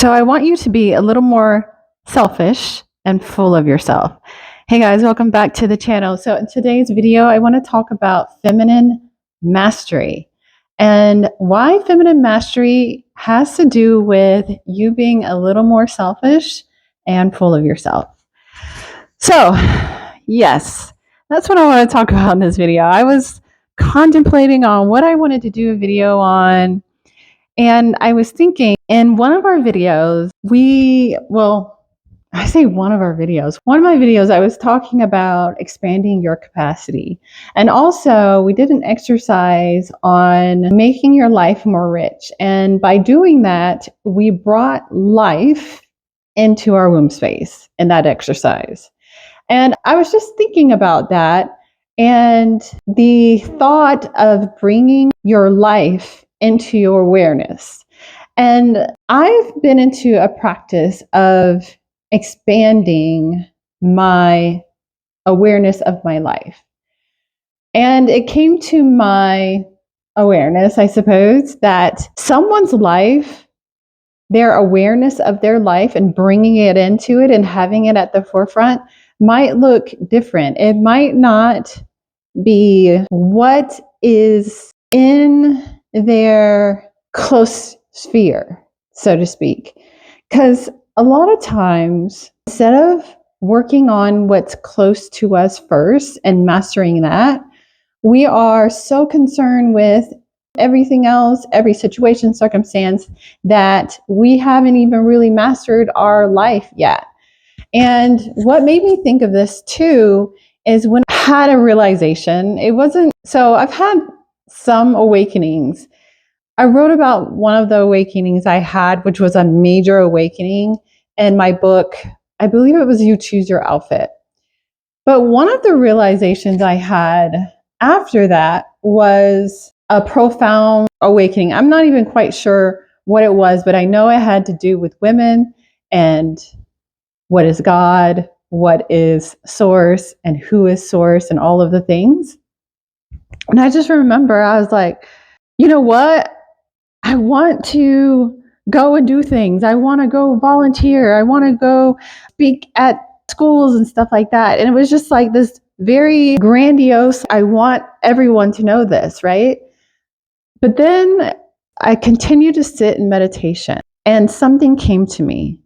So I want you to be a little more selfish and full of yourself. Hey guys, welcome back to the channel. So in today's video, I want to talk about feminine mastery and why feminine mastery has to do with you being a little more selfish and full of yourself. So yes, that's what I want to talk about in this video. I was contemplating on what I wanted to do a video on. And I was thinking in one of our videos, I say one of my videos, I was talking about expanding your capacity. And also, we did an exercise on making your life more rich. And by doing that, we brought life into our womb space in that exercise. And I was just thinking about that and the thought of bringing your life into your awareness. And I've been into a practice of expanding my awareness of my life. And it came to my awareness, I suppose, that someone's life, their awareness of their life and bringing it into it and having it at the forefront might look different. It might not be what is in their close sphere, so to speak. Because a lot of times, instead of working on what's close to us first and mastering that, we are so concerned with everything else, every situation, circumstance, that we haven't even really mastered our life yet. And what made me think of this too is when I had a realization. I've had some awakenings. I wrote about one of the awakenings I had, which was a major awakening in my book. I believe it was You Choose Your Outfit. But one of the realizations I had after that was a profound awakening. I'm not even quite sure what it was, but I know it had to do with women and what is God, what is source, and who is source, and all of the things. And I just remember I was like, you know what? I want to go and do things. I want to go volunteer. I want to go speak at schools and stuff like that. And it was just like this very grandiose, I want everyone to know this, right? But then I continued to sit in meditation and something came to me.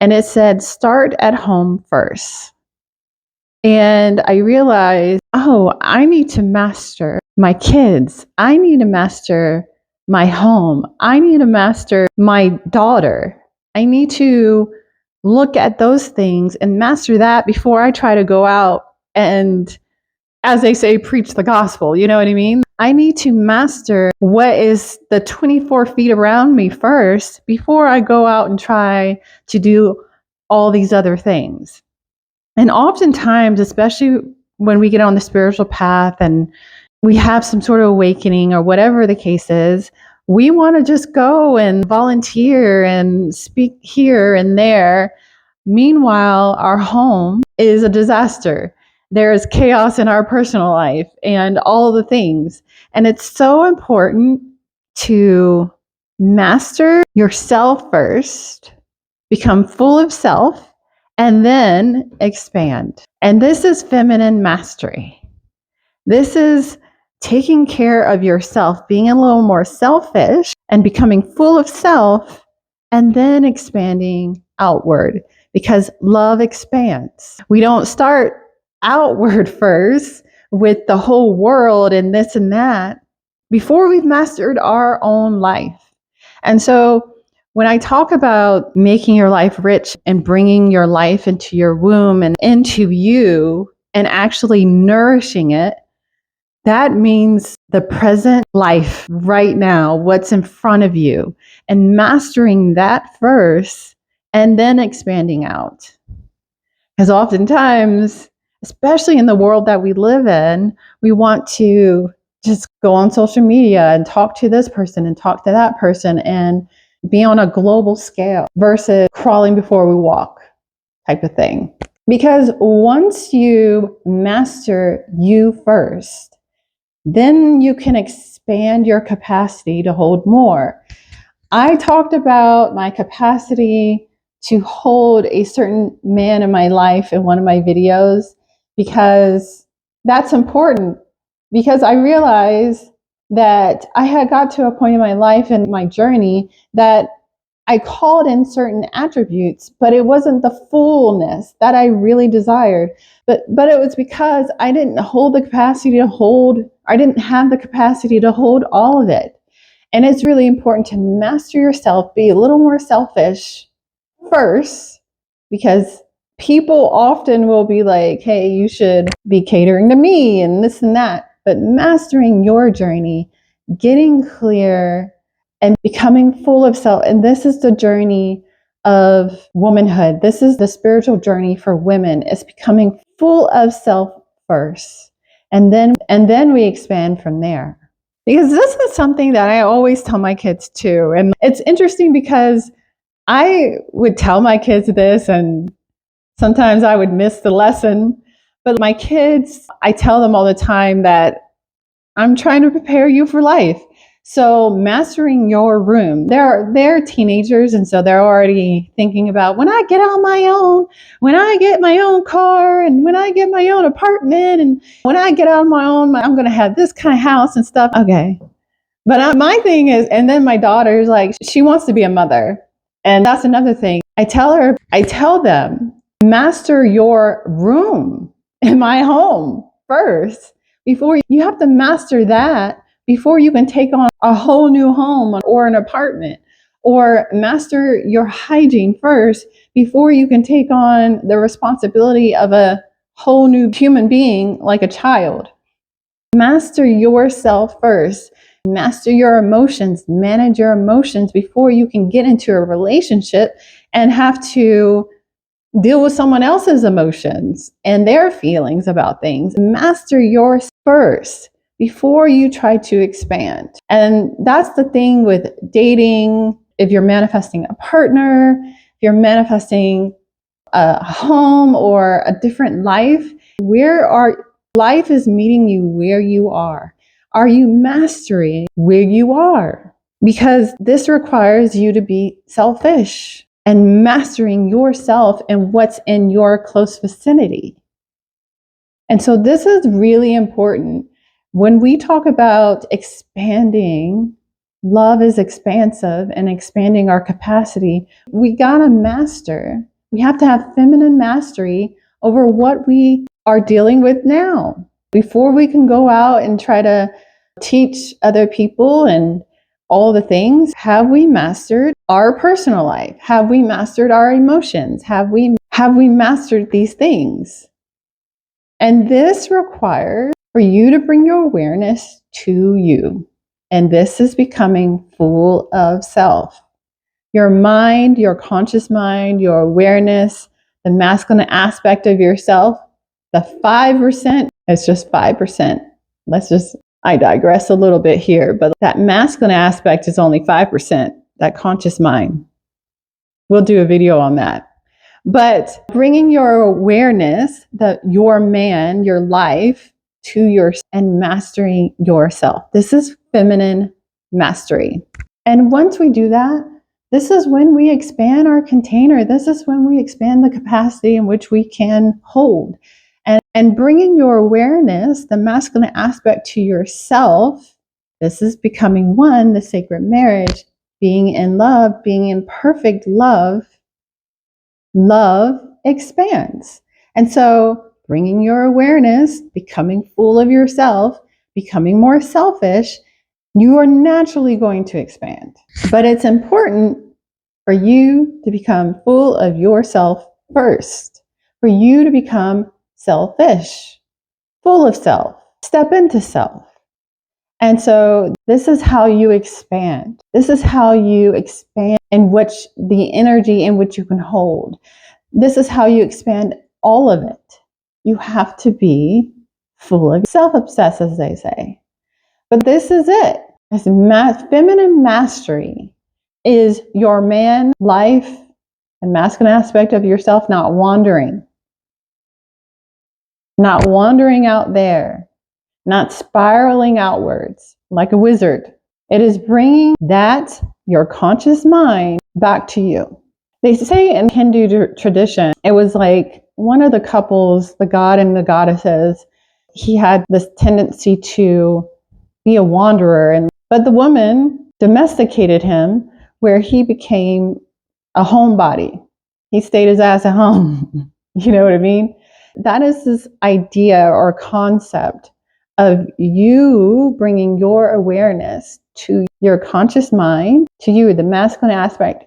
And it said, start at home first. And I realized, I need to master my kids. I need to master my home. I need to master my daughter. I need to look at those things and master that before I try to go out and, as they say, preach the gospel. You know what I mean? I need to master what is the 24 feet around me first before I go out and try to do all these other things. And oftentimes, especially when we get on the spiritual path and we have some sort of awakening or whatever the case is, we want to just go and volunteer and speak here and there. Meanwhile, our home is a disaster. There is chaos in our personal life and all the things. And it's so important to master yourself first, become full of self, and then expand. And this is feminine mastery. This is taking care of yourself, being a little more selfish and becoming full of self, and then expanding outward, because love expands. We don't start outward first with the whole world and this and that before we've mastered our own life. And so when I talk about making your life rich and bringing your life into your womb and into you and actually nourishing it, that means the present life right now, what's in front of you, and mastering that first and then expanding out. Because oftentimes, especially in the world that we live in, we want to just go on social media and talk to this person and talk to that person and be on a global scale versus crawling before we walk type of thing. Because once you master you first, then you can expand your capacity to hold more. I talked about my capacity to hold a certain man in my life in one of my videos because that's important. Because I realized that I had got to a point in my life and my journey that I called in certain attributes, but it wasn't the fullness that I really desired. But it was because I didn't hold the capacity to hold, I didn't have the capacity to hold all of it. And it's really important to master yourself, be a little more selfish first, because people often will be like, hey, you should be catering to me and this and that. But mastering your journey, getting clear, and becoming full of self. And this is the journey of womanhood. This is the spiritual journey for women. It's becoming full of self first. And then we expand from there. Because this is something that I always tell my kids too. And it's interesting because I would tell my kids this and sometimes I would miss the lesson. But my kids, I tell them all the time that I'm trying to prepare you for life. So mastering your room, they're teenagers, and so they're already thinking about when I get on my own, when I get my own car, and when I get my own apartment, and when I get on my own, I'm going to have this kind of house and stuff. Okay. But my thing is, and then my daughter's like, she wants to be a mother. And that's another thing. I tell them, master your room in my home first. Before you have to master that before you can take on a whole new home or an apartment, or master your hygiene first before you can take on the responsibility of a whole new human being like a child. Master yourself first. Master your emotions, manage your emotions before you can get into a relationship and have to deal with someone else's emotions and their feelings about things. Master yours first before you try to expand. And that's the thing with dating. If you're manifesting a partner, if you're manifesting a home or a different life, life is meeting you where you are. Are you mastering where you are? Because this requires you to be selfish and mastering yourself and what's in your close vicinity. And so this is really important. When we talk about expanding, love is expansive and expanding our capacity, we gotta master. We have to have feminine mastery over what we are dealing with now before we can go out and try to teach other people and all the things. Have we mastered our personal life? Have we mastered our emotions? Have we mastered these things? And this requires for you to bring your awareness to you. And this is becoming full of self. Your mind, your conscious mind, your awareness, the masculine aspect of yourself, the 5%, it's just 5%. I digress a little bit here, but that masculine aspect is only 5%, that conscious mind. We'll do a video on that. But bringing your awareness, your man, your life to and mastering yourself. This is feminine mastery. And once we do that, this is when we expand our container. This is when we expand the capacity in which we can hold. And bringing your awareness, the masculine aspect to yourself, this is becoming one, the sacred marriage, being in love, being in perfect love. Love expands. And so bringing your awareness, becoming full of yourself, becoming more selfish, you are naturally going to expand. But it's important for you to become full of yourself first, for you to become selfish, full of self, step into self. And so this is how you expand. This is how you expand in which the energy in which you can hold. This is how you expand all of it. You have to be full of self-obsessed, as they say. But this is it. This feminine mastery is your man life and masculine aspect of yourself not wandering out there, not spiraling outwards like a wizard. It is bringing that your conscious mind back to you. They say in Hindu tradition, it was like one of the couples, the god and the goddesses, he had this tendency to be a wanderer, but the woman domesticated him where he became a homebody. He stayed his ass at home. You know what I mean? That is this idea or concept of you bringing your awareness to your conscious mind, to you, the masculine aspect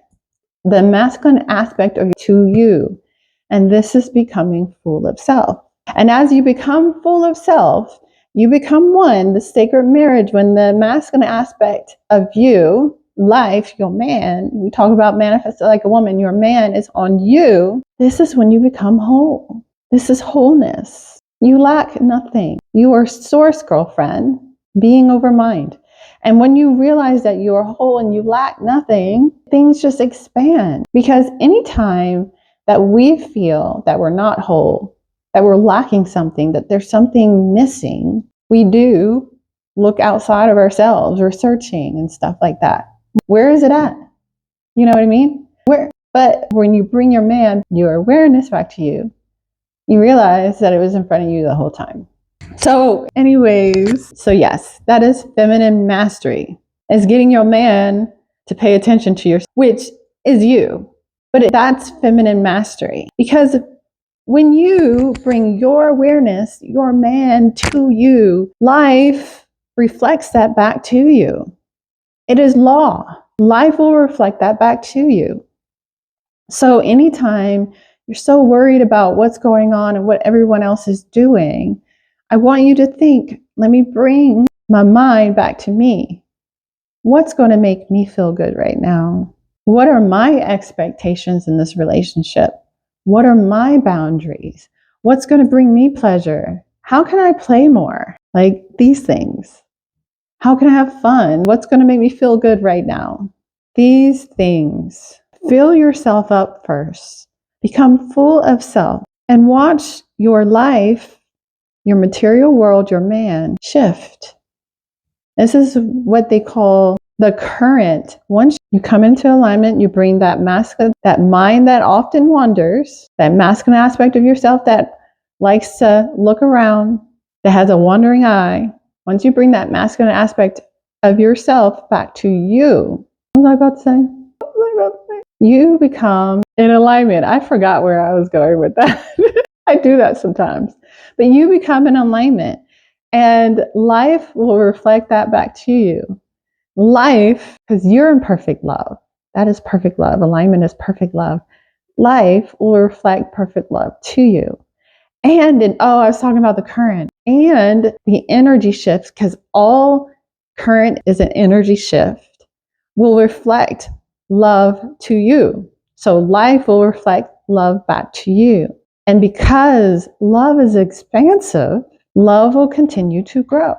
of to you. And this is becoming full of self. And as you become full of self, you become one, the sacred marriage, when the masculine aspect of you, life, your man, we talk about manifested like a woman, your man is on you. This is when you become whole. This is wholeness. You lack nothing. You are source, girlfriend, being over mind. And when you realize that you are whole and you lack nothing, things just expand. Because anytime that we feel that we're not whole, that we're lacking something, that there's something missing, we do look outside of ourselves. We're searching and stuff like that. Where is it at? You know what I mean? Where? But when you bring your man, your awareness back to you, you realize that it was in front of you the whole time. So anyways, yes, that is feminine mastery. Is getting your man to pay attention to which is you. But that's feminine mastery. Because when you bring your awareness, your man to you, life reflects that back to you. It is law. Life will reflect that back to you. So anytime you're so worried about what's going on and what everyone else is doing, I want you to think, let me bring my mind back to me. What's going to make me feel good right now? What are my expectations in this relationship? What are my boundaries? What's going to bring me pleasure? How can I play more? Like these things. How can I have fun? What's going to make me feel good right now? These things. Fill yourself up first. Become full of self and watch your life, your material world, your man shift. This is what they call the current. Once you come into alignment, you bring that masculine, that mind that often wanders, that masculine aspect of yourself that likes to look around, that has a wandering eye. Once you bring that masculine aspect of yourself back to you, what was I about to say? You become in alignment. I forgot where I was going with that. I do that sometimes. But you become in alignment, and life will reflect that back to you. Life, because you're in perfect love. That is perfect love. Alignment is perfect love. Life will reflect perfect love to you. And I was talking about the current and the energy shifts, because all current is an energy shift, will reflect love to you. So life will reflect love back to you. And because love is expansive, love will continue to grow.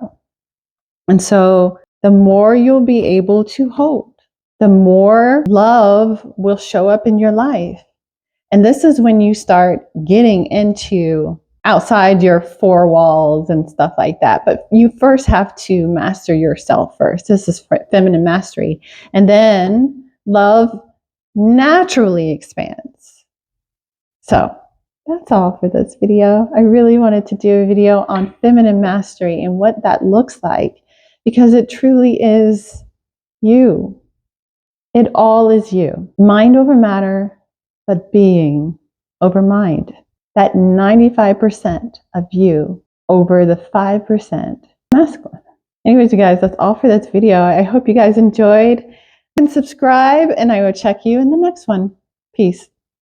And so the more you'll be able to hold, the more love will show up in your life. And this is when you start getting into outside your four walls and stuff like that. But you first have to master yourself first. This is feminine mastery. And then love naturally expands. So that's all for this video. I really wanted to do a video on feminine mastery and what that looks like, because it truly is you. It all is you. Mind over matter, but being over mind. That 95% of you over the 5% masculine. Anyways, you guys, that's all for this video. I hope you guys enjoyed. And subscribe, and I will check you in the next one. Peace.